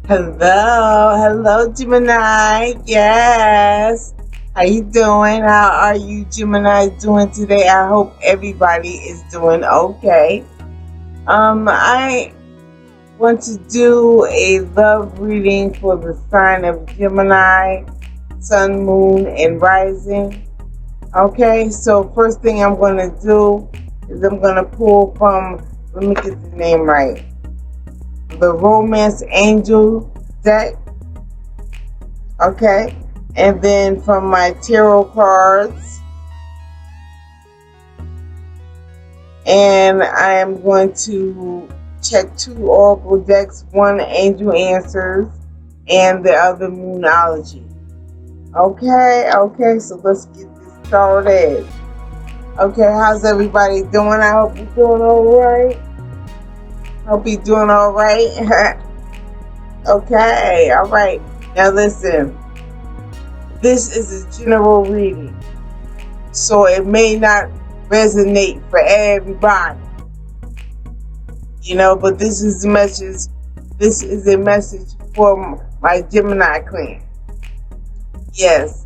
Hello, Gemini. Yes. How you doing? How are you, Gemini, doing today? I hope everybody is doing okay. I want to do a love reading for the sign of Gemini, Sun, Moon, and Rising. Okay, so first thing I'm going to do is I'm going to pull from, let me get the name right, the Romance Angel deck. Okay, and then from my tarot cards, and I am going to check two oracle decks, one angel answers and the other moonology. Okay, so let's get this started. Okay, how's everybody doing? I hope you're doing all right. Hope you're doing all right. Okay, all right. Now listen, this is a general reading, so it may not resonate for everybody, but this is a message. This is a message for my Gemini clan. Yes.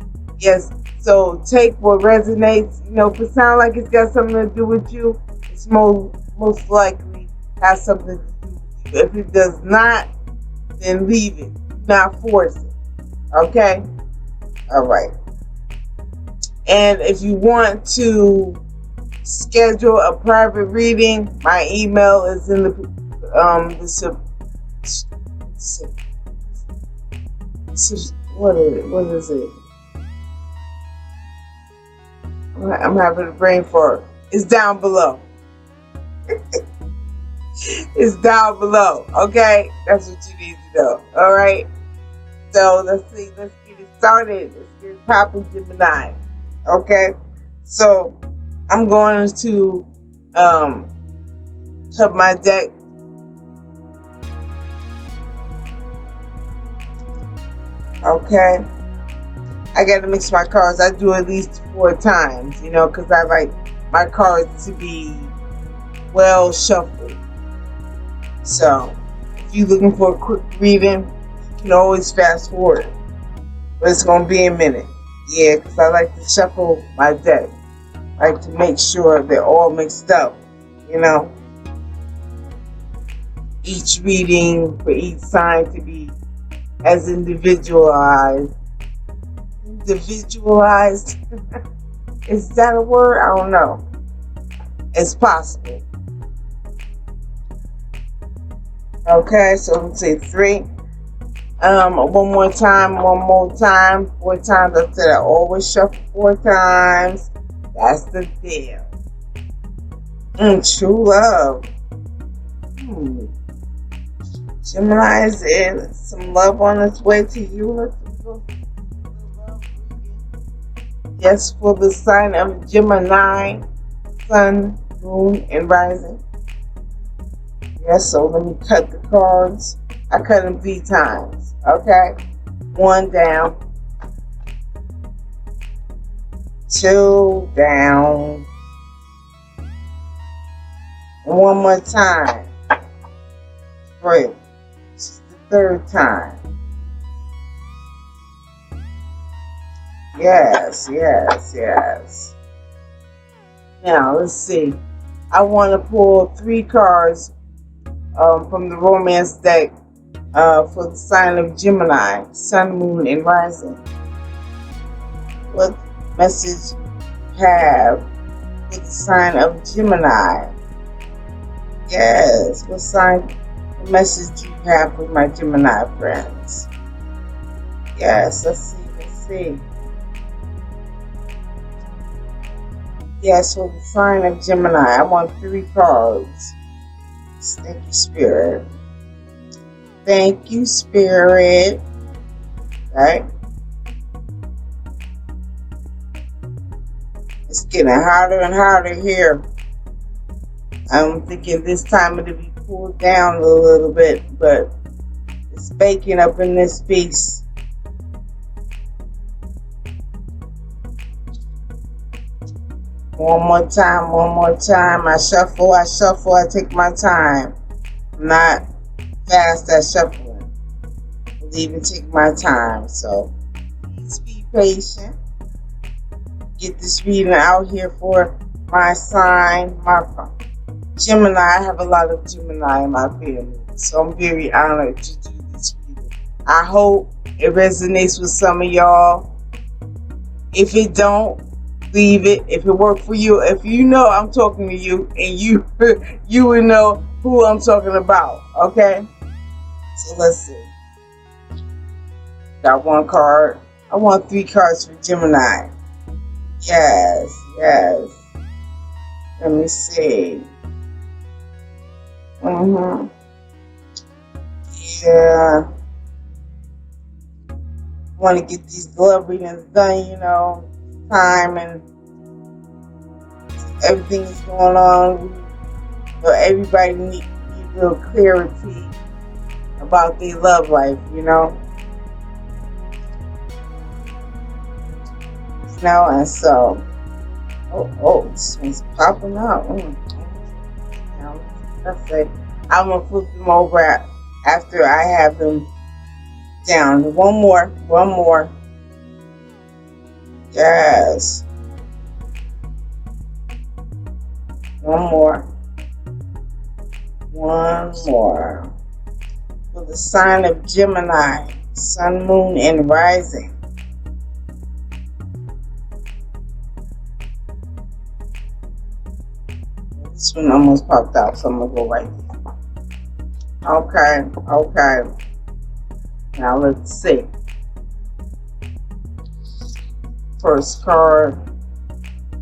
So take what resonates. If it sounds like it's got something to do with you, it's most likely has something to do with you. If it does not, then leave it. Do not force it. Okay? All right. And if you want to schedule a private reading, my email is in the what is it? I'm having a brain fart. It's down below. It's down below. Okay? That's what you need to know. All right? So let's get it started. Let's get it popping, Gemini. Okay? So I'm going to cut my deck. Okay? I got to mix my cards. I do at least 4 times, because I like my cards to be well shuffled. So if you're looking for a quick reading, you can always fast forward. But it's going to be a minute. Yeah, because I like to shuffle my deck. I like to make sure they're all mixed up, Each reading for each sign to be as individualized. Is that a word? I don't know. It's possible. Okay, so let's say 3. One more time. 4 times. I said I always shuffle 4 times. That's the deal. True love. Gemini is in some love on its way to you. Let's go. Yes, for the sign of Gemini, Sun, Moon, and Rising. Yes, so let me cut the cards. I cut them 3 times. Okay? 1 down. 2 down. And 1 more time. 3. This is the 3rd time. Yes. Now, let's see. I want to pull 3 cards from the romance deck for the sign of Gemini, Sun, Moon, and Rising. What message have for the sign of Gemini? Yes, what message do you have for my Gemini friends? Yes, let's see. Yes, for the sign of Gemini, I want 3 cards. Thank you, Spirit. Thank you, Spirit. Right? It's getting hotter and hotter here. I'm thinking this time it'll be cooled down a little bit, but it's baking up in this piece. One more time. I shuffle, I take my time. I'm not fast at shuffling. and even take my time. So please be patient. Get this reading out here for my sign, my Gemini. I have a lot of Gemini in my family, so I'm very honored to do this reading. I hope it resonates with some of y'all. If it don't, leave it. If it worked for you, if you know I'm talking to you, and you you will know who I'm talking about. Okay, so let's see. Got one card. I want 3 cards for Gemini. Yes, yes. Let me see. Yeah. Want to get these love readings done, you know. Time and everything is going on. So everybody need a little clarity about their love life, you know. You know, and so, this one's popping up. That's it. I'm gonna flip them over after I have them down. One more. Yes. One more. For the sign of Gemini, Sun, Moon, and Rising. This one almost popped out, so I'm gonna go right there. Okay. Now let's see. First card,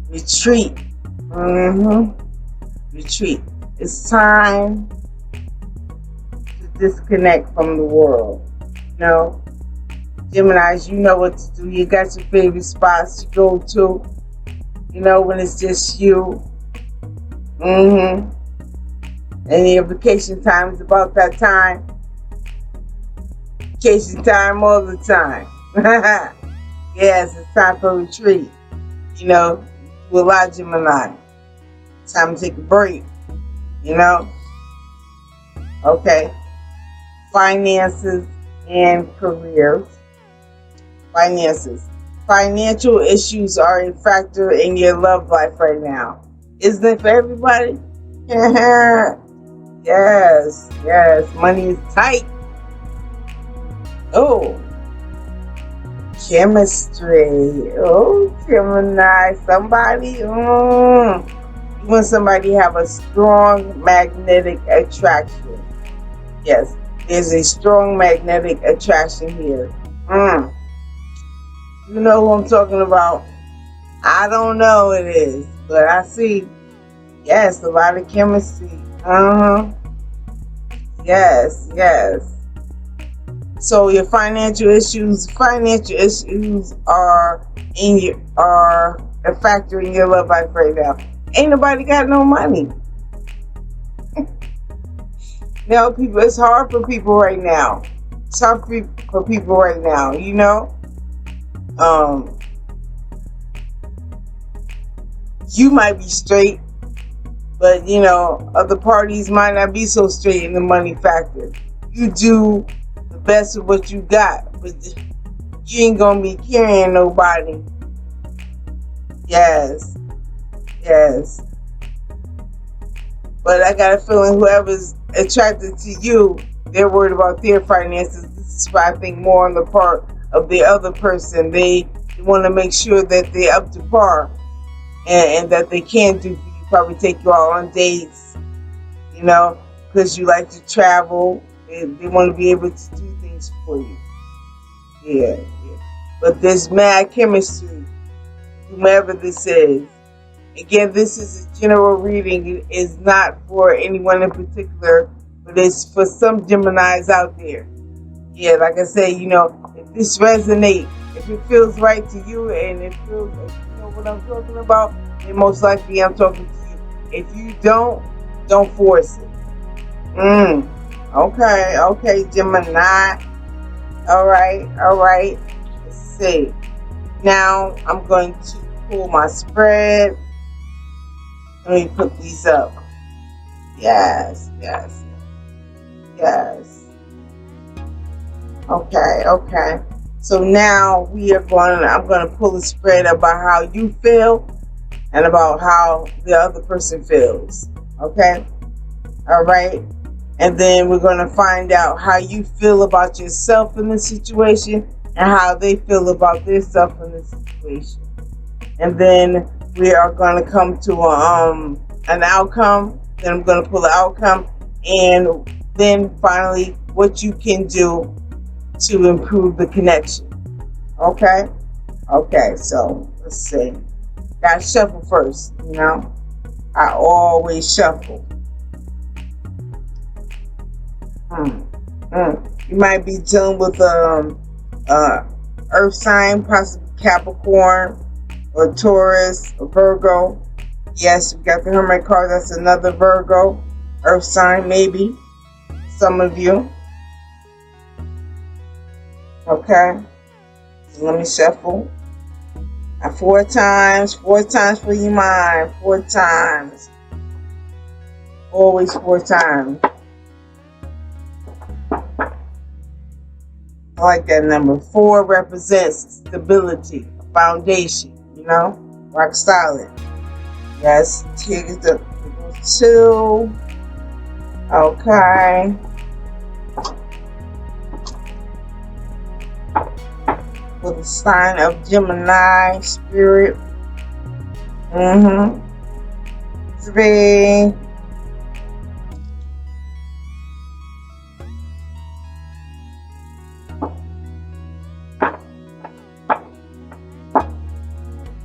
retreat. Retreat. It's time to disconnect from the world. You know, Geminis, you know what to do. You got your favorite spots to go to. You know, when it's just you. And your vacation time is about that time. Vacation time all the time. Yes, it's time for retreat. You know, do a lot of Gemini. It's time to take a break. You know? Okay. Finances and careers. Finances. Financial issues are a factor in your love life right now. Isn't it for everybody? Yes. Money is tight. Oh. Chemistry. Oh, Gemini. Somebody. You want somebody to have a strong magnetic attraction. Yes. There's a strong magnetic attraction here. You know who I'm talking about? I don't know it is, but I see. Yes, a lot of chemistry. Yes. So your financial issues are a factor in your love life right now. Ain't nobody got no money. No, people. It's hard for people right now. It's hard for people right now. You know. You might be straight, but you know other parties might not be so straight in the money factor. You do the best of what you got, but you ain't gonna be carrying nobody. Yes. But I got a feeling whoever's attracted to you, they're worried about their finances. This is why I think more on the part of the other person. They want to make sure that they're up to par and that they can do for you. Probably take you out on dates, you know, because you like to travel. They want to be able to do things for you. Yeah. But there's mad chemistry, whomever this is. Again, this is a general reading. It is not for anyone in particular, but it's for some Geminis out there. Yeah, like I say, you know, if this resonates, if it feels right to you and it feels like you know what I'm talking about, then most likely I'm talking to you. If you don't force it. Okay, Gemini. All right. Let's see. Now I'm going to pull my spread. Let me put these up. Yes. Okay, okay. So now I'm going to pull a spread about how you feel and about how the other person feels. Okay? All right? And then we're going to find out how you feel about yourself in the situation and how they feel about themselves in the situation. And then we are going to come to an outcome. Then I'm going to pull the outcome, and then finally what you can do to improve the connection. Okay? Okay, so let's see. Gotta shuffle first, you know? I always shuffle. You might be dealing with earth sign, possibly Capricorn or Taurus or Virgo. Yes, we got the Hermit card. That's another Virgo. Earth sign, maybe. Some of you. Okay. So let me shuffle. 4 times. 4 times for your mind. 4 times. Always 4 times. I like that number. 4 represents stability, foundation, you know, rock solid. Yes, take the 2. Okay. For the sign of Gemini, spirit. 3.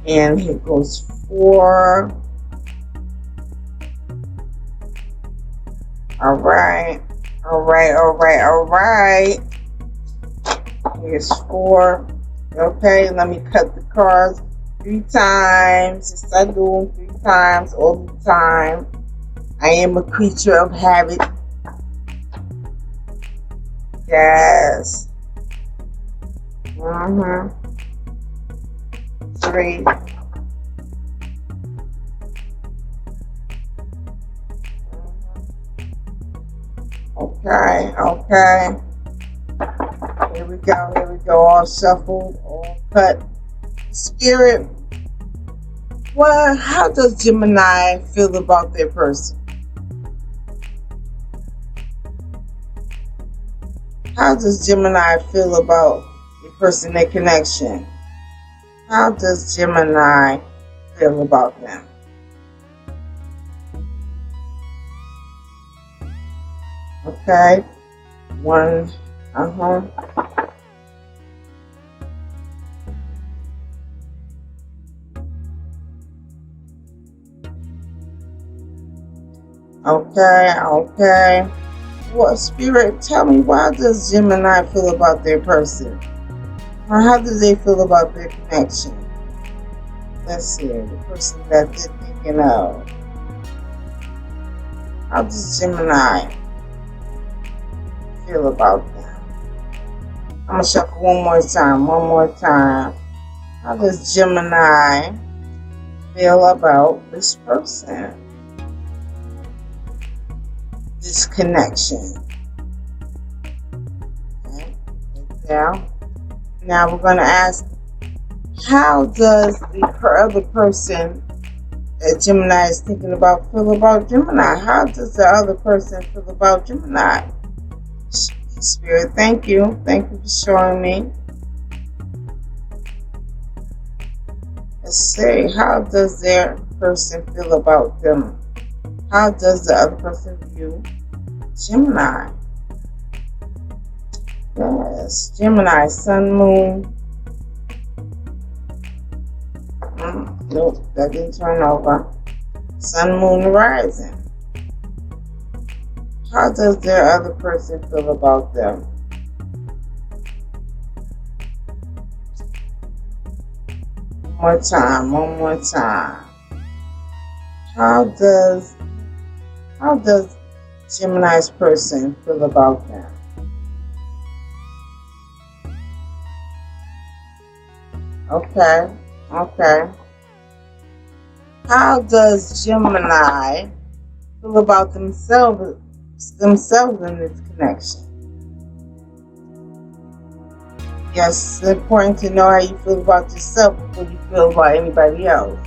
And here goes 4. All right. Here's 4. Okay, let me cut the cards 3 times. Yes, I do them 3 times all the time. I am a creature of habit. Yes. 3. Okay. Here we go. All shuffled, all cut. Spirit, well, how does Gemini feel about their person? How does Gemini feel about the person, their connection? How does Gemini feel about them? Okay. 1. Okay. What, Spirit, tell me, why does Gemini feel about their person? Or how do they feel about their connection? Let's see, the person that they're thinking of. How does Gemini feel about them? I'm going to shuffle one more time. How does Gemini feel about this person? This connection. Okay, down. Now we're going to ask, how does the other person that Gemini is thinking about feel about Gemini? How does the other person feel about Gemini? Spirit, thank you. Thank you for showing me. Let's see, how does their person feel about them? How does the other person view Gemini? Yes, Gemini, Sun, Moon. Nope, that didn't turn over. Sun, Moon, Rising. How does their other person feel about them? One more time. How does Gemini's person feel about them? Okay. How does Gemini feel about themselves in this connection? Yes, it's important to know how you feel about yourself before you feel about anybody else.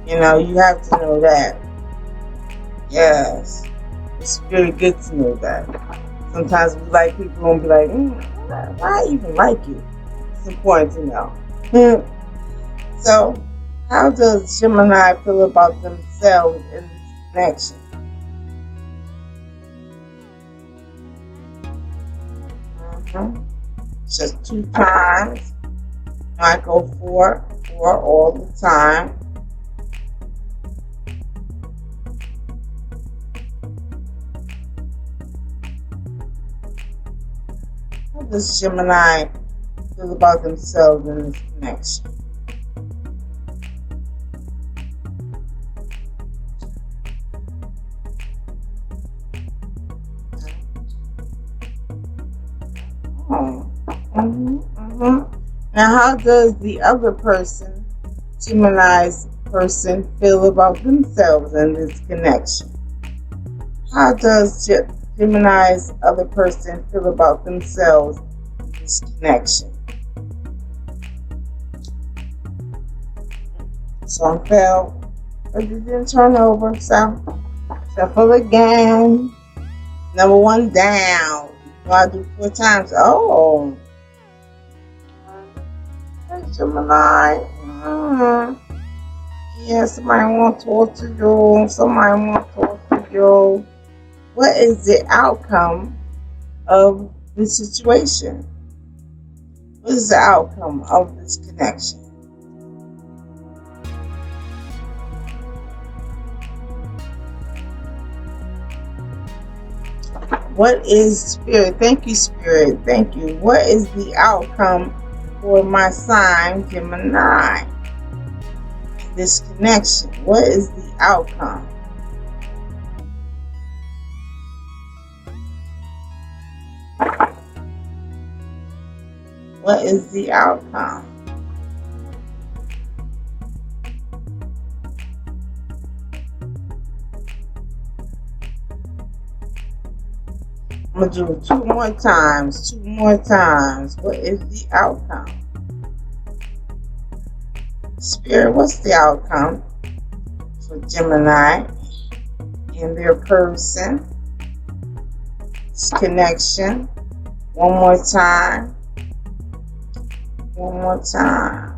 You know, you have to know that. Yes. It's very good to know that. Sometimes we like people and be like, why I even like you? It's important to know. So, how does Gemini feel about themselves in this connection? Just 2 times. I go for all the time. How does Gemini feel about themselves in this connection? Now, how does the other person, Gemini's person, feel about themselves in this connection? How does Gemini's other person feel about themselves in this connection? Song fell, but it didn't turn over, so shuffle again. Number 1 down. I do 4 times. Oh. Hey, Gemini. Yeah, somebody want to talk to you. Somebody want to talk to you. What is the outcome of this situation? What is the outcome of this connection? What is Spirit? Thank you, Spirit. Thank you. What is the outcome for my sign, Gemini? This connection. What is the outcome? What is the outcome? I'm going to do it 2 more times. 2 more times. What is the outcome? Spirit, what's the outcome for Gemini and their person? This connection. 1 more time. 1 more time.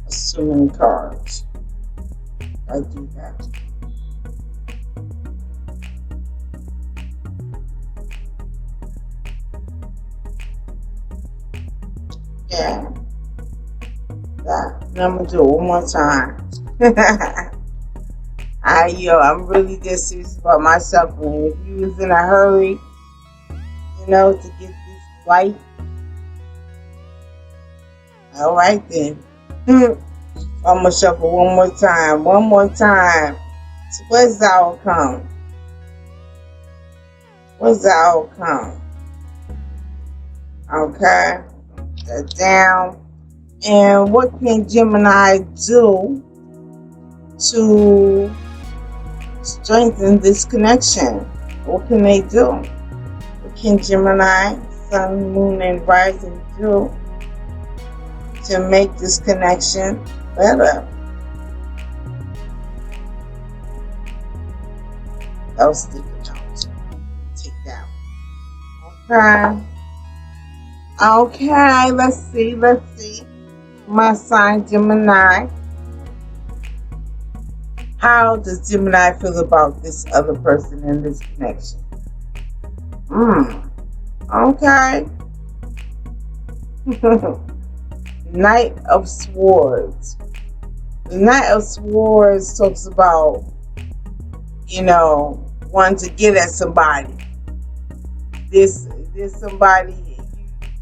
That's too many cards. I do that. Yeah. That. And I'm gonna do it 1 more time. I'm really just serious about myself. And if you was in a hurry, to get this flight, all right then. I'm gonna shuffle 1 more time. 1 more time. So what's the outcome? What's the outcome? Okay. That down. And what can Gemini do to strengthen this connection? What can they do? What can Gemini, Sun, Moon, and Rising do to make this connection better? That was sticky notes. Take that one. Okay, let's see. My sign, Gemini. How does Gemini feel about this other person in this connection? Okay. Knight of Swords. The Knight of Swords talks about, wanting to get at somebody. There's somebody, you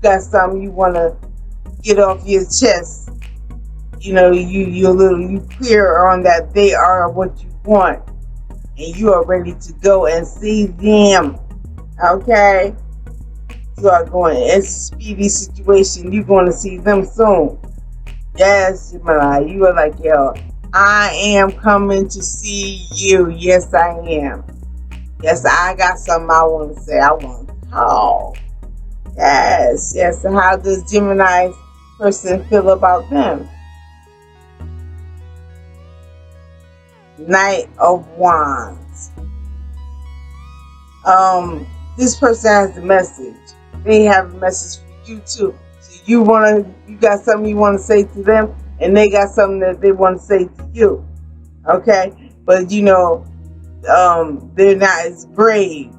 got something you want to get off your chest. You clear on that they are what you want, and you are ready to go and see them. Okay, you are going. It's a speedy situation. You're going to see them soon. Yes, Gemini, you are like, yo, I am coming to see you. Yes, I am. Yes, I got something I want to say. I want to How? Yes, yes. So how does Gemini's person feel about them? Knight of Wands. This person has a message. They have a message for you too. So you got something you want to say to them, and they got something that they want to say to you. Okay, but they're not as brave.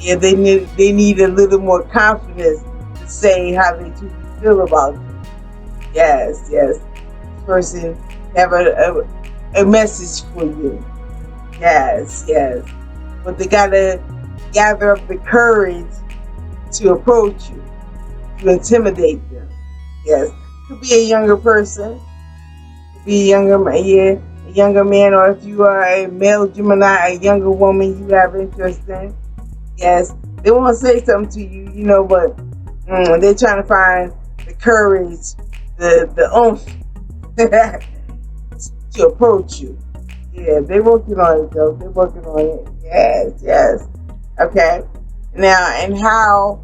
Yeah, they need a little more confidence to say how they truly feel about you. Yes, yes. This person have a message for you. Yes, yes. But they gotta gather up the courage to approach you, to intimidate them. Yes. Could be a younger person, could be a younger man, yeah, a younger man, or if you are a male Gemini, a younger woman you have interest in. Yes. They want to say something to you, but they're trying to find the courage, the oomph to approach you. Yeah, they're working on it though. They're working on it. Yes, yes. Okay. Now, and how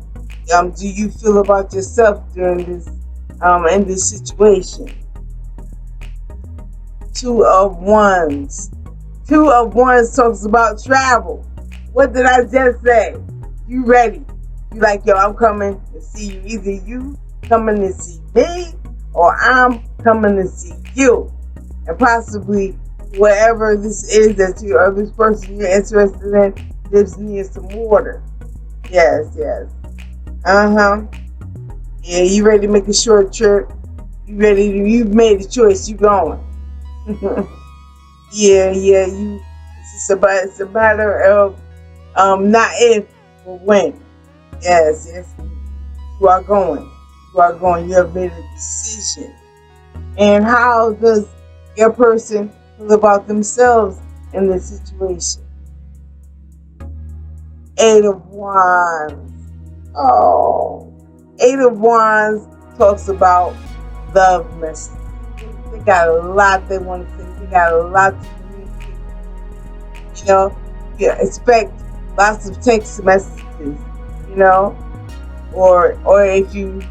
do you feel about yourself during this in this situation? Two of Wands. Two of Wands talks about travel. What did I just say? You ready? You like, yo, I'm coming to see you. Either you coming to see me, or I'm coming to see you. And possibly whatever this is or this person you're interested in lives near some water. Yes, yes. Yeah, you ready to make a short trip? You've made a choice, you going. Yeah, it's a matter of not if, but when. Yes, yes. You are going. You have made a decision. And how does your person feel about themselves in this situation? Eight of Wands. Oh. Eight of Wands talks about love messages. They got a lot they want to say. They got a lot to communicate. You expect lots of text messages, or if you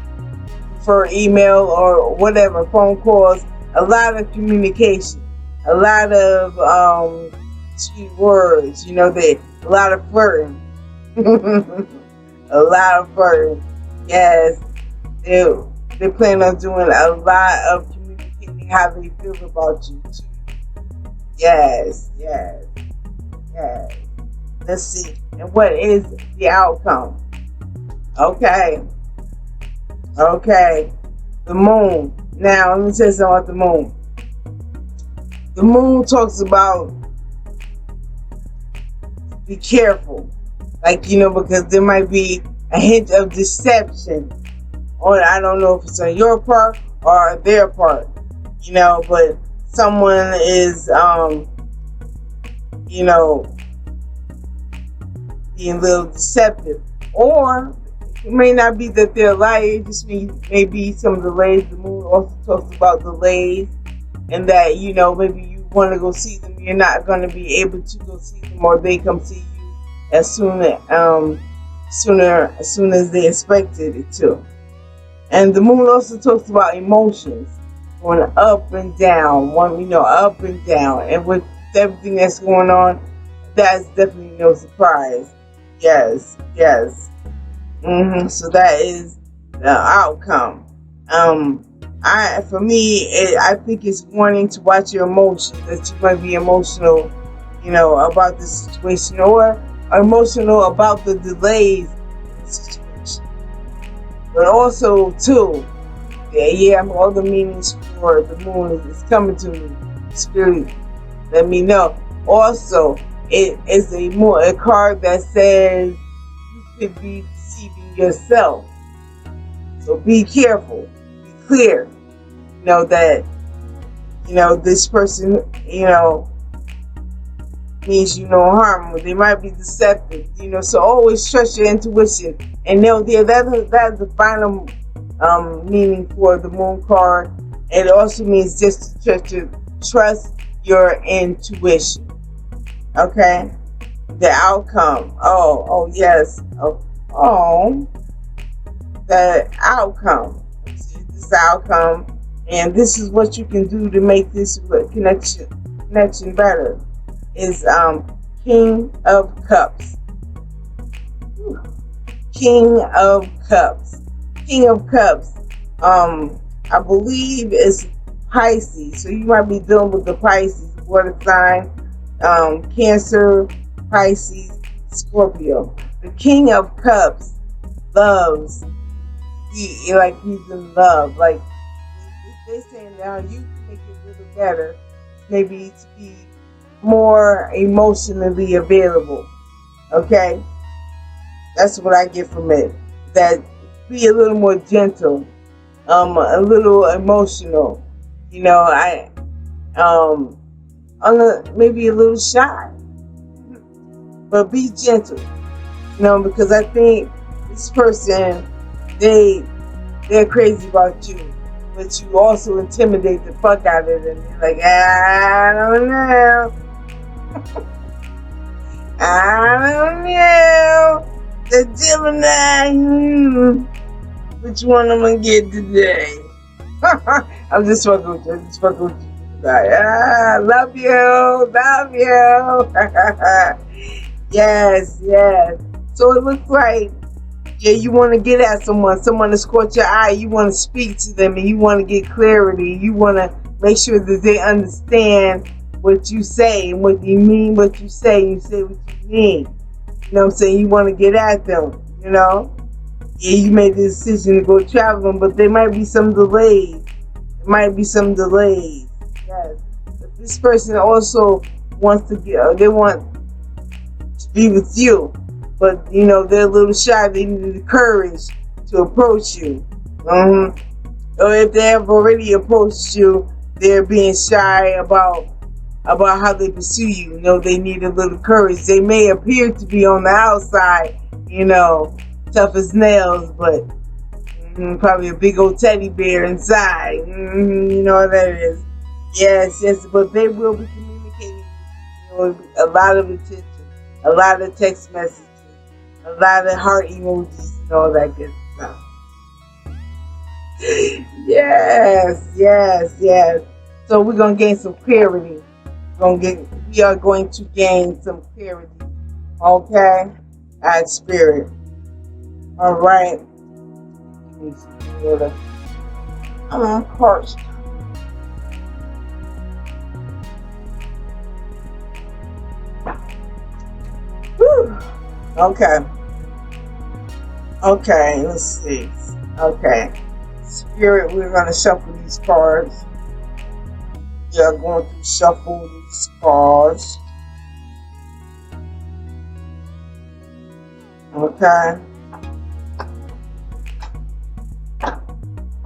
prefer email or whatever, phone calls, a lot of communication, a lot of sweet words, a lot of flirting. A lot of flirting. Yes, they plan on doing a lot of communicating how they feel about you too. Yes, yes, yes. Let's see. And what is the outcome? Okay. The moon. Now, let me tell you something about the moon. The moon talks about be careful. Because there might be a hint of deception. Or I don't know if it's on your part or their part. But someone is, being a little deceptive. Or it may not be that they're lying, it just maybe some delays. The moon also talks about delays, and that, maybe you want to go see them, you're not going to be able to go see them, or they come see you as soon as they expected it to. And the moon also talks about emotions going up and down, up and down. And with everything that's going on, that's definitely no surprise. Yes, yes. So that is the outcome. For me, I think it's wanting to watch your emotions, that you might be emotional, about this situation, or emotional about the delays in the situation. But also, too, all the meanings for the moon is coming to me. Spirit, let me know. Also, it is a card that says you could be deceiving yourself. So be careful, be clear. That this person, means you no harm. They might be deceptive, so always trust your intuition. And that's the final meaning for the moon card. It also means just to trust your intuition. Okay? The outcome. Oh yes. on the outcome. See, this outcome, and this is what you can do to make this connection better. Is King of Cups. King of Cups. King of Cups. I believe is Pisces. So you might be dealing with the Pisces water sign, Cancer, Pisces, Scorpio. The King of Cups loves. He's in love. Like they're saying now, you can make it a little better. Maybe to be more emotionally available. Okay, that's what I get from it. That be a little more gentle, a little emotional. You know, maybe a little shy, but be gentle. You know, because I think this person, they're crazy about you, but you also intimidate the fuck out of them. You're like, I don't know. I don't know. The Gemini. Which one am I gonna get today? I'm just fucking with you. Love you. Love you. Yes, yes. So it looks like, yeah, you want to get at someone has caught your eye. You want to speak to them and you want to get clarity. You want to make sure that they understand what you say and what you mean, what you say. You say what you mean. You know what I'm saying? You want to get at them, you know? Yeah, you made the decision to go traveling, but there might be some delays. Yes. But this person also wants to they want to be with you. But, you know, they're a little shy. They need the courage to approach you. Or if they have already approached you, they're being shy about how they pursue you. You know, they need a little courage. They may appear to be on the outside, you know, tough as nails, but probably a big old teddy bear inside. You know what that is. Yes, yes, but they will be communicating, you know, a lot of attention, a lot of text messages, a lot of heart emojis and all that good stuff. Yes, yes, yes. So we're gonna gain some clarity. We are going to gain some clarity. Okay? At spirit. Alright. I'm parched. Whew. Okay. Okay, let's see. Okay. Spirit, we're gonna shuffle these cards. We are going to shuffle these cards. Okay.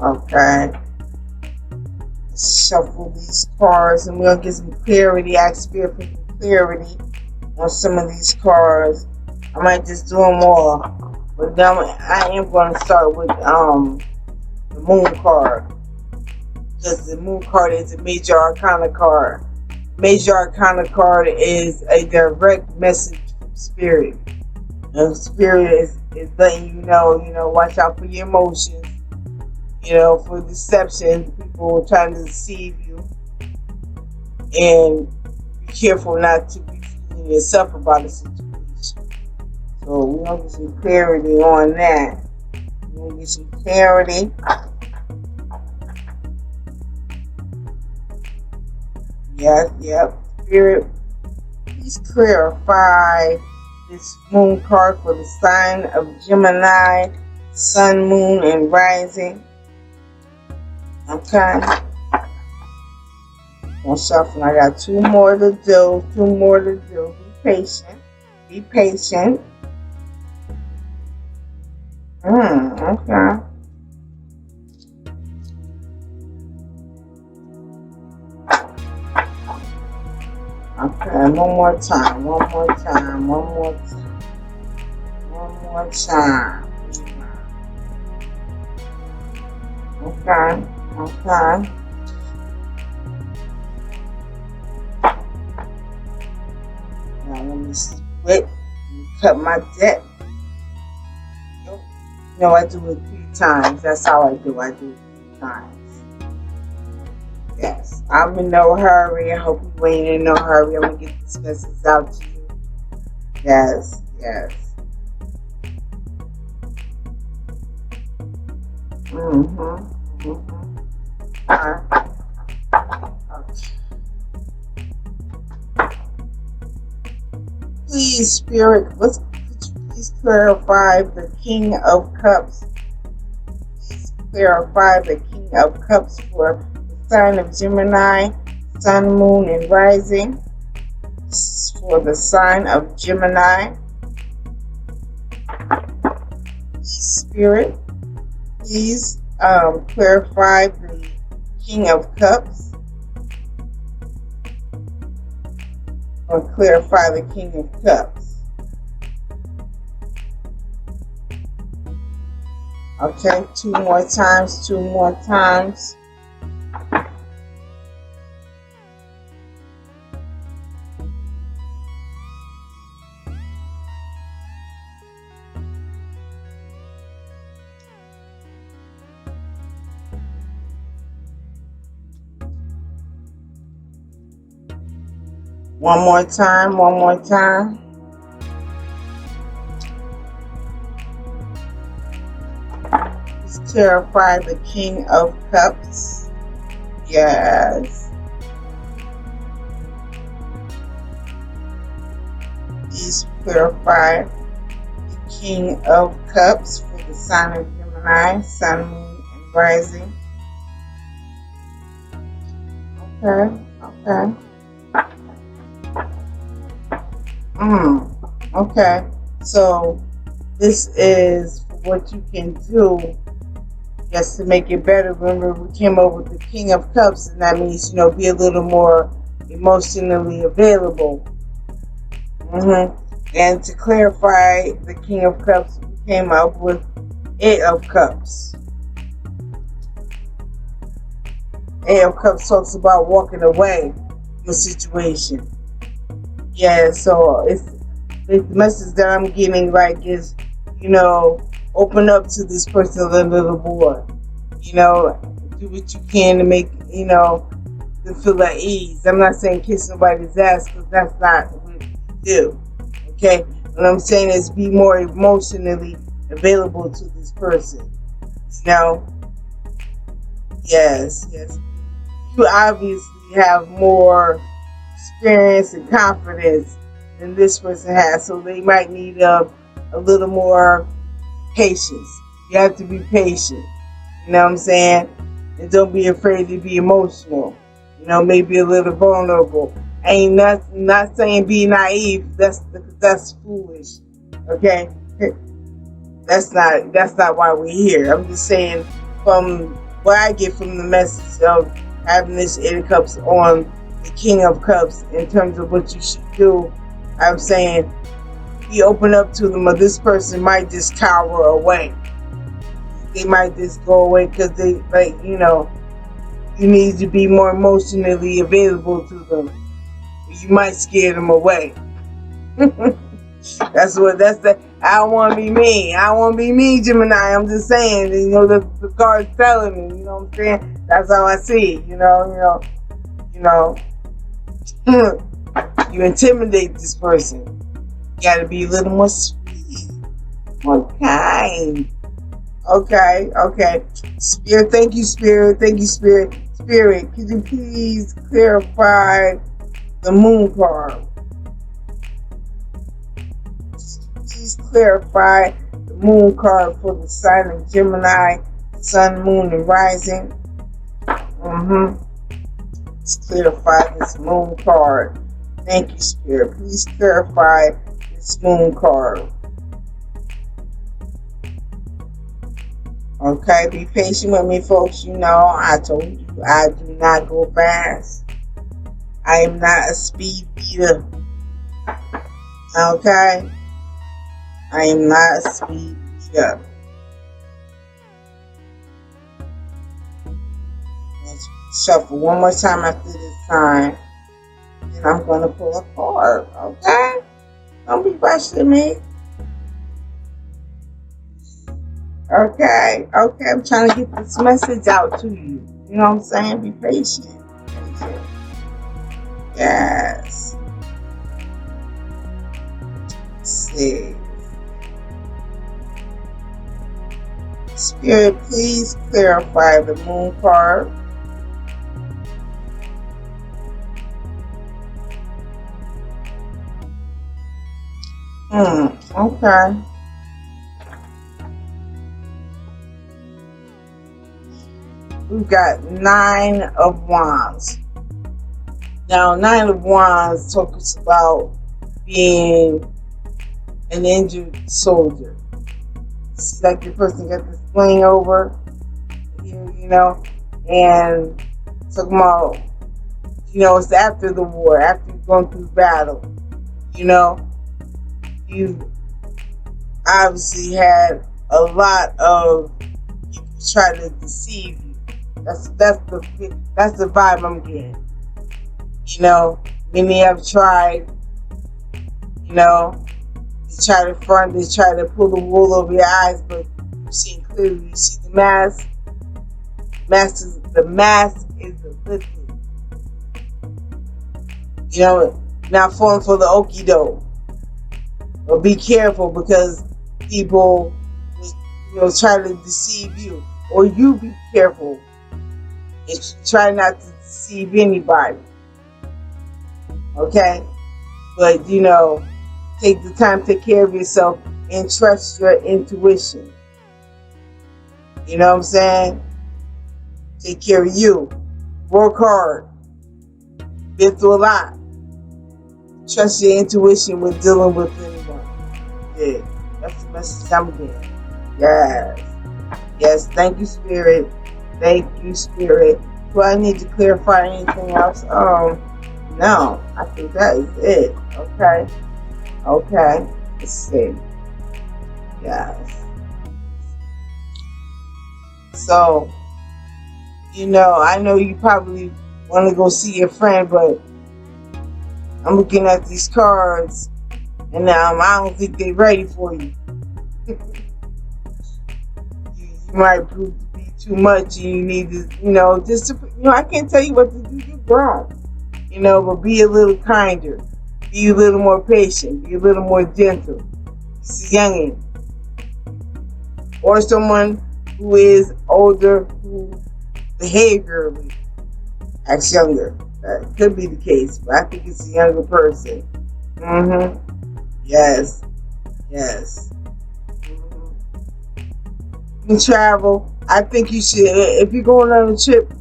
Okay. Shuffle these cards and we'll get some clarity. Ask Spirit for some clarity on some of these cards. I might just do them all. But then I am going to start with the Moon card. Because the Moon card is a Major Arcana card. Major Arcana card is a direct message from Spirit. And Spirit is letting you know, watch out for your emotions. You know, for deception, people trying to deceive you. And be careful not to be fooling yourself about a situation. So we're going to get some clarity on that. We're going to get some clarity. Yes, yep. Spirit, please clarify this Moon card for the sign of Gemini, Sun, Moon, and Rising. Okay. I'm shuffling. I got two more to do. Be patient. Be patient. Okay. Okay, one more time. Okay. Now let me split and cut my deck. No, I do it 3 times. That's how I do. I do it 3 times. Yes. I'm in no hurry. I hope you ain't in no hurry. I'm gonna get this message out to you. Yes. Yes. Mm-hmm. Mm-hmm. Okay. Please, Spirit, could you please clarify the King of Cups? Please clarify the King of Cups for the sign of Gemini, Sun, Moon, and Rising. This is for the sign of Gemini. Please, Spirit, please clarify the King of Cups. Or clarify the King of Cups. Okay, 2 more times, 2 more times. One more time, one more time. Let's clarify the King of Cups. Yes. Please clarify the King of Cups for the sign of Gemini, Sun, Moon, and Rising. Okay, okay. Okay, so this is what you can do just to make it better. Remember, we came up with the King of Cups, and that means, be a little more emotionally available. And to clarify the King of Cups, we came up with 8 of Cups. 8 of Cups talks about walking away from a situation. Yeah, so the message that I'm getting is, open up to this person a little more. Do what you can to make, them feel at ease. I'm not saying kiss somebody's ass, because that's not what you do. Okay? What I'm saying is be more emotionally available to this person. Yes, yes. You obviously have more experience and confidence than this person has, so they might need a little more patience. You have to be patient, you know what I'm saying? And don't be afraid to be emotional, maybe a little vulnerable. I ain't not saying be naive. That's foolish. Okay, that's not why we're here. I'm just saying from what I get from the message of having this 8 of Cups on the King of Cups in terms of what you should do. I'm saying be open up to them, or this person might just cower away. They might just go away because they you need to be more emotionally available to them. You might scare them away. That's the. I don't want to be mean. I don't want to be mean, Gemini. I'm just saying, the card's telling me. You know what I'm saying? That's how I see it. You intimidate this person. You got to be a little more sweet, more kind. Okay. Spirit, thank you, Spirit. Thank you, Spirit. Spirit, could you please clarify the Moon card? Please clarify the Moon card for the sign of Gemini, Sun, Moon, and Rising. Let's clarify this Moon card. Thank you, Spirit. Please clarify this Moon card. Okay, be patient with me, folks. I told you I do not go fast. I am not a speed beater. Okay? I am not a speed beater. Let's shuffle one more time after this time. And I'm going to pull a card. Okay? Don't be rushing me. Okay, okay. I'm trying to get this message out to you. You know what I'm saying? Be patient. Patient. Yes. Let's see. Spirit, please clarify the moon card. Okay. We've got 9 of Wands. Now, 9 of Wands talks about being an injured soldier. It's like your person got this sling over here, you know, and talking about, you know, it's after the war, after you've gone through battle, you know, you obviously had a lot of people try to deceive you. That's the vibe I'm getting. You know, many have tried, you know, they try to front, they try to pull the wool over your eyes, but you see clearly, you see the mask. The mask is lifted. You know, not falling for the okie doke. But be careful, because people, you know, try to deceive you. Or you be careful and try not to deceive anybody. Okay? But, you know, take the time to take care of yourself and trust your intuition. You know what I'm saying? Take care of you. Work hard. Been through a lot. Trust your intuition when dealing with anyone. Yeah. That's the message I'm getting. Yes. Yes. Thank you, Spirit. Thank you, Spirit. Do I need to clarify anything else? No. I think that is it. Okay. Okay. Let's see. Yes. So, you know, I know you probably want to go see your friend, but I'm looking at these cards, and I don't think they're ready for you. You might prove to be too much, and you need to, you know, just to, you know, I can't tell you what to do. You're grown, you know, but be a little kinder, be a little more patient, be a little more gentle. It's a youngin', or someone who is older, who behaviorally acts younger. That could be the case, but I think it's a younger person. Yes. Yes. You can travel. I think you should, if you're going on a trip,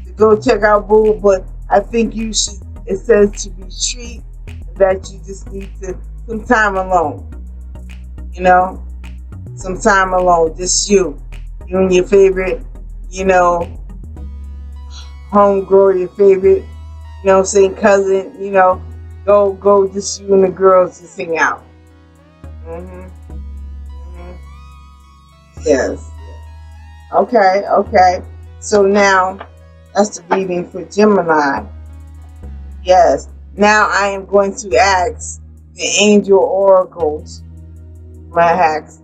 to go check out Boo, but I think you should, it says to retreat, that you just need to, some time alone. You know? Some time alone. Just you. You and your favorite, you know, homegirl, your favorite, you know what I'm saying, cousin, you know, go just you and the girls to sing out. Yes. Okay, okay. So now, that's the reading for Gemini. Yes. Now I am going to ask the angel oracles. My hacks.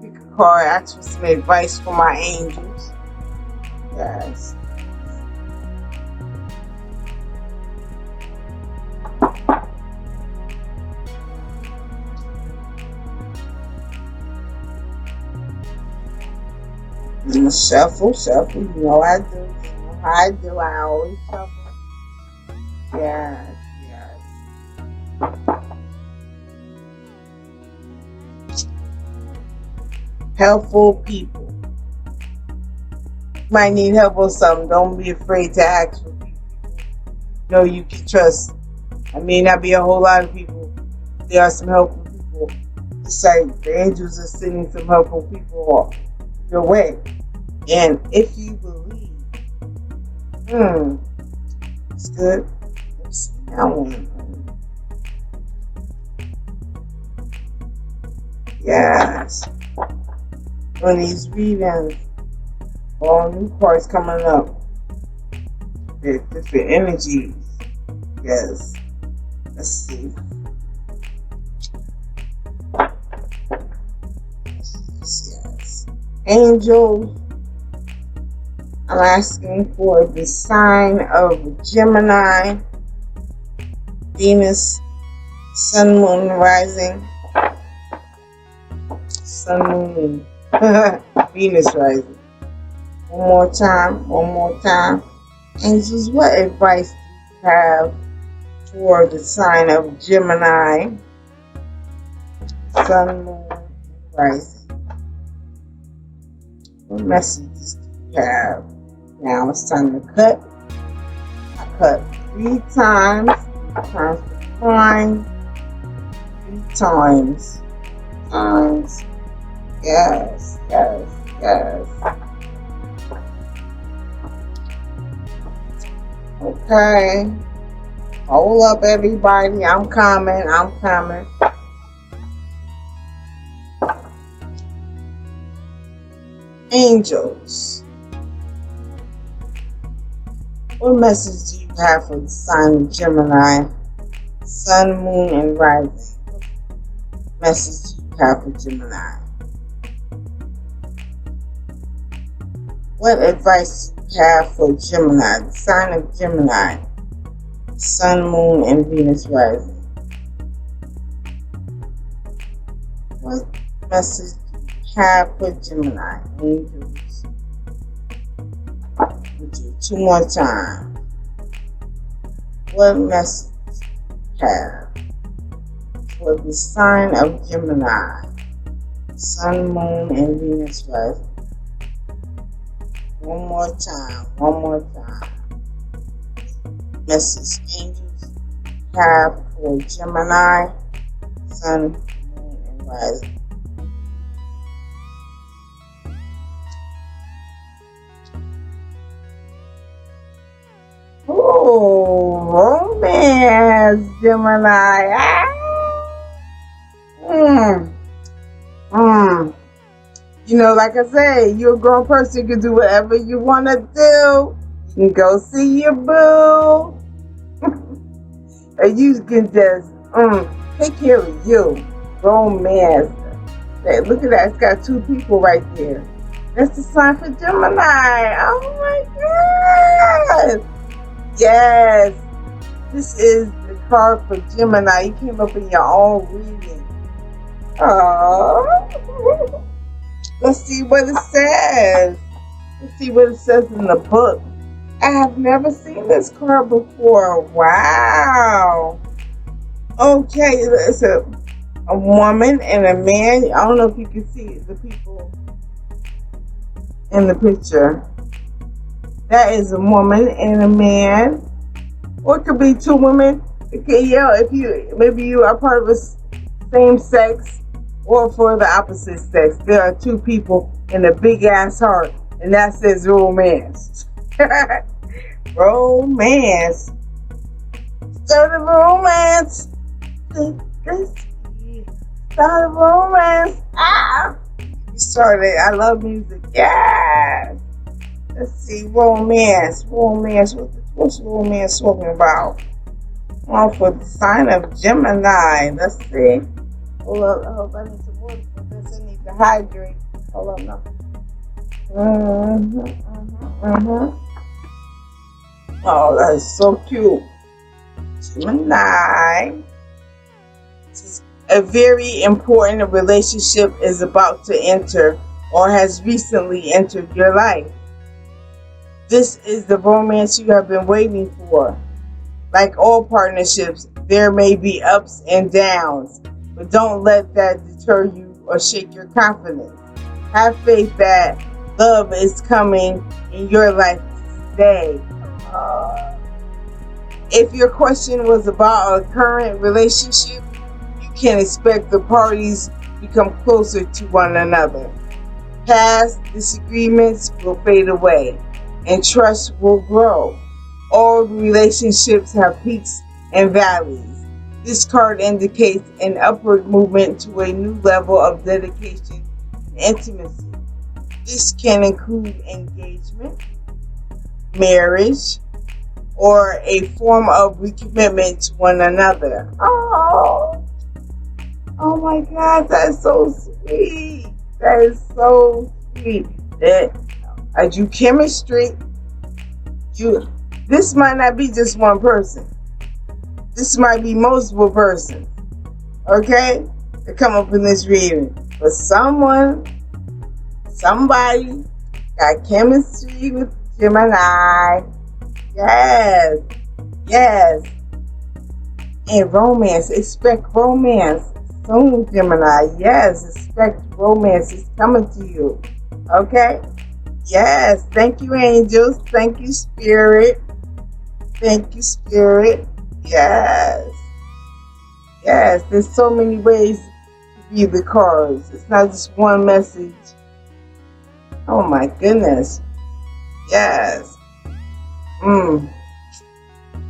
Pick a card, ask for some advice from my angels. Yes. Shuffle, shuffle. You know I do. You know how I do. I always shuffle. Yes, yes. Helpful people. Might need help with something. Don't be afraid to ask for people. No, you can trust. I may not be a whole lot of people. There are some helpful people. Just like the angels are sending some helpful people your way. And if you believe, it's good. Let's see that one. Yes. On these readings, all new cards coming up. They're different energies. Yes. Let's see. Yes. Angels, I'm asking for the sign of Gemini, Venus, Sun, Moon, Rising, Sun, Moon, Venus rising. One more time. Angels, what advice do you have for the sign of Gemini, Sun, Moon, Rising? What messages do you have? Now it's time to cut. I cut 3 times. 3 times for crime. 3 times. Yes. Okay. Hold up, everybody. I'm coming. Angels, what message do you have for the sign of Gemini, Sun, Moon, and Rising? What message do you have for Gemini? What advice do you have for Gemini, the sign of Gemini, Sun, Moon, and Venus rising? What message do you have for Gemini? Angels. We'll do 2 more times. What message do you have for the sign of Gemini, Sun, Moon, and Venus rising? One more time. Message angels have for Gemini, Sun, Moon, and Rising. Oh, romance, Gemini. You know, like I say, you're a grown person. You can do whatever you want to do. You can go see your boo. And you can just take care of you. Romance. Hey, look at that. It's got 2 people right there. That's the sign for Gemini. Oh my God. Yes. This is the card for Gemini. You came up in your own reading. Oh. Let's see what it says. Let's see what it says in the book. I have never seen this card before. Wow. Okay, it's a woman and a man. I don't know if you can see the people in the picture. That is a woman and a man. Or it could be 2 women. It could, maybe you are part of the same sex. Or for the opposite sex. There are 2 people in a big ass heart, and that says romance. Romance. Start a romance. Start a romance. You started. I love music. Yes. Let's see. Romance. What's romance talking about? For the sign of Gemini. Let's see. Hold up, I need some water for this. I need to hydrate. Hold up, no. Oh, that is so cute. Gemini. A very important relationship is about to enter or has recently entered your life. This is the romance you have been waiting for. Like all partnerships, there may be ups and downs. But don't let that deter you or shake your confidence. Have faith that love is coming in your life today. If your question was about a current relationship, you can expect the parties to become closer to one another. Past disagreements will fade away and trust will grow. All relationships have peaks and valleys. This card indicates an upward movement to a new level of dedication and intimacy. This can include engagement, marriage, or a form of recommitment to one another. Oh my God, that's so sweet. That is so chemistry. That you chemistry. This might not be just one person. This might be multiple persons. Okay, to come up in this reading, but somebody got chemistry with Gemini. Yes, yes. And romance, expect romance soon, Gemini. Yes, expect romance is coming to you. Okay? Yes, thank you, angels. Thank you, spirit. Thank you, spirit. Yes. Yes, there's so many ways to read the cards. It's not just one message. Oh my goodness. Yes.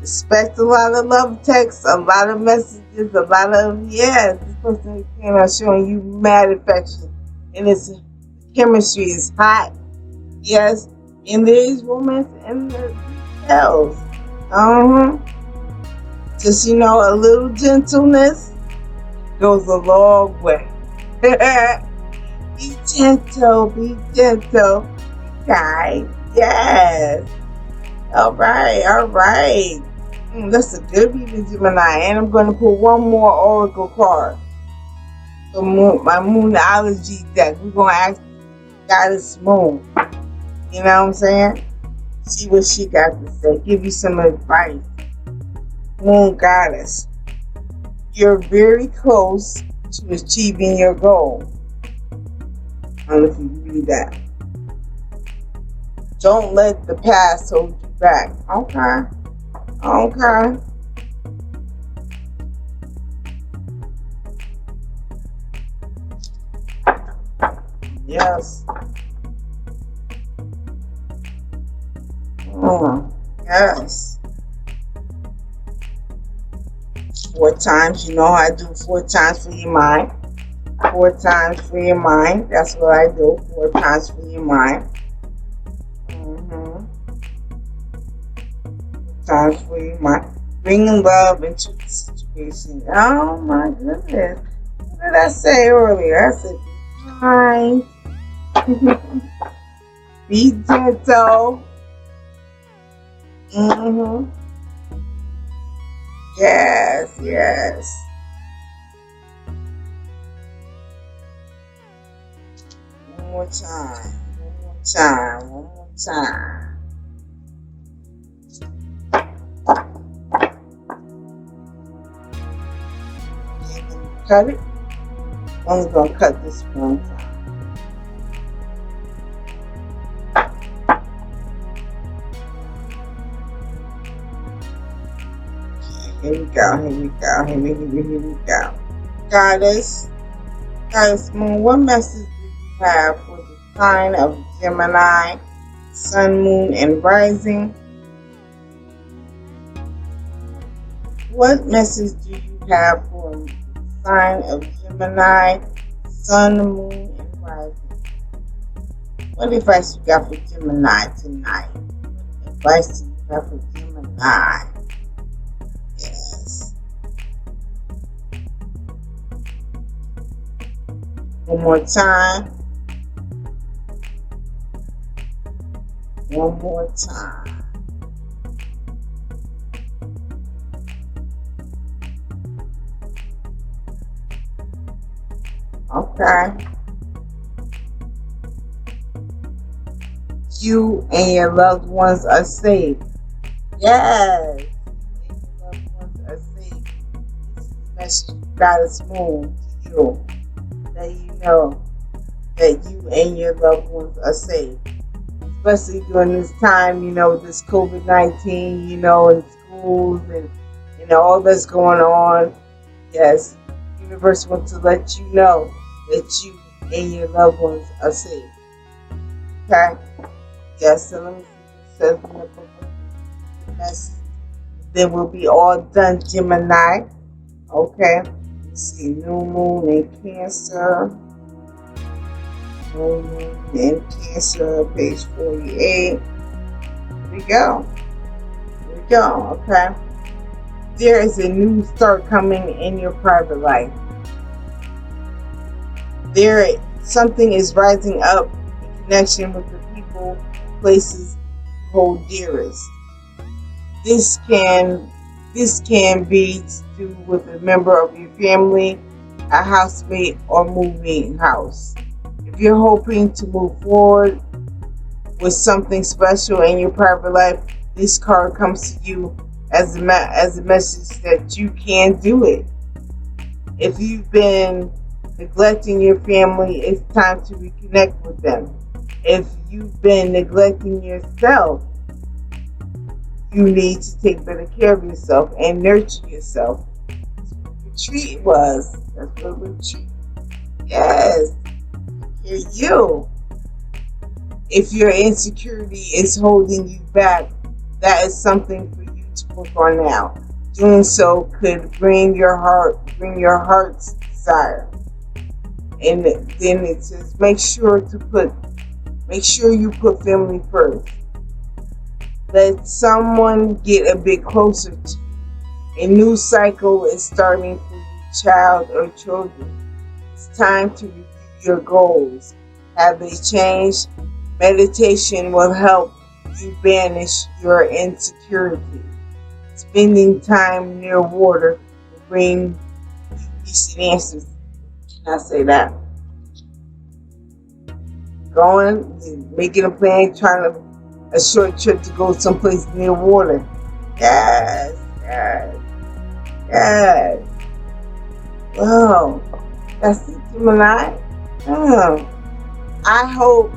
Expect a lot of love texts, a lot of messages, a lot of, yes, this person came out showing you mad affection. And its chemistry is hot. Yes. And there is romance in the details. Just, a little gentleness goes a long way. Be gentle, guys. Yes. All right. That's a good reading, Gemini. And I'm going to put one more oracle card. So my Moonology deck. We're going to ask Goddess Moon. You know what I'm saying? See what she got to say. Give you some advice. Moon Goddess. You're very close to achieving your goal. I don't know if you can read that. Don't let the past hold you back. Okay. Yes. Yes. 4 times. You know how I do 4 times for your mind. 4 times for your mind. That's what I do. 4 times for your mind. 4 times for your mind. Bringing love into the situation. Oh my goodness. What did I say earlier? I said be kind. Be gentle. Yes. One more time. Cut it. I'm going to cut this one time. Here we go. Goddess Moon, what message do you have for the sign of Gemini, Sun, Moon, and Rising? What message do you have for the sign of Gemini, Sun, Moon, and Rising? What advice you got for Gemini tonight? What advice do you have for Gemini? Yes. One more time. Okay. You and your loved ones are safe. Yes. You and your loved ones are safe. This is the message Goddess Moon to you. That you know that you and your loved ones are safe. Especially during this time, this COVID-19, in schools and, all that's going on. Yes, the universe wants to let you know that you and your loved ones are safe. Okay? Yes, so let me see what it says in the book. The message. Then we'll be all done, Gemini. Okay? Let's see, new moon in Cancer. New moon in Cancer, page 48. Here we go. Okay? There is a new start coming in your private life. Something is rising up in connection with the people, places you hold dearest. This can be to do with a member of your family, a housemate, or moving house. If you're hoping to move forward with something special in your private life, this card comes to you as a message that you can do it. If you've been neglecting your family, it's time to reconnect with them. If you've been neglecting yourself, you need to take better care of yourself and nurture yourself. That's what retreat was. That's what retreat. Yes. Hear you. If your insecurity is holding you back, that is something for you to work on now. Doing so could bring your heart's desire. And then it says, make sure you put family first. Let someone get a bit closer to you. A new cycle is starting for your child or children. It's time to review your goals. Have they changed? Meditation will help you banish your insecurity. Spending time near water will bring you decent answers. Can I say that? Making a plan, a short trip to go someplace near water. Yes, yes, yes. Wow, that's it, Gemini. I hope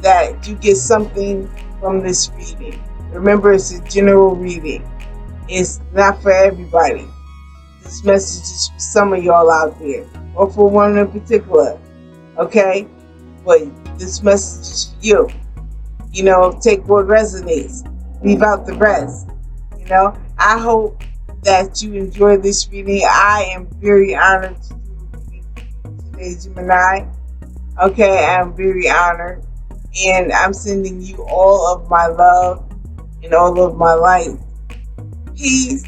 that you get something from this reading. Remember, it's a general reading. It's not for everybody. This message is for some of y'all out there, or for one in particular. Okay? But this message is for you. Take what resonates. Leave out the rest. I hope that you enjoy this reading. I am very honored to do a reading today, Gemini. Okay, I'm very honored. And I'm sending you all of my love and all of my light. Peace.